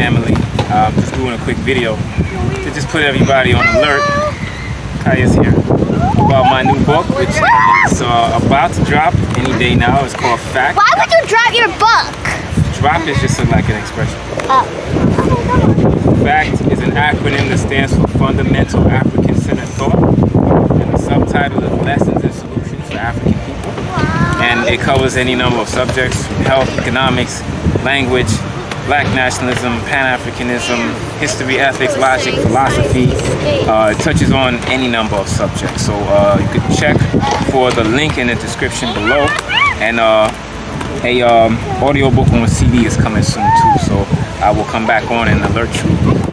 family. Just doing a quick video to just put everybody on alert. Kaya's here about my new book, which is about to drop any day now. It's called Fact. Why would you drop your book? Drop is just like an expression. Fact is an acronym that stands for Fundamental African-Centered Thought, and the subtitle is Lessons and Solutions for African People. And it covers any number of subjects: health, economics, language, black nationalism, Pan-Africanism, history, ethics, logic, philosophy. It touches on any number of subjects. So you could check for the link in the description below. And audiobook on CD is coming soon too. So I will come back on and alert you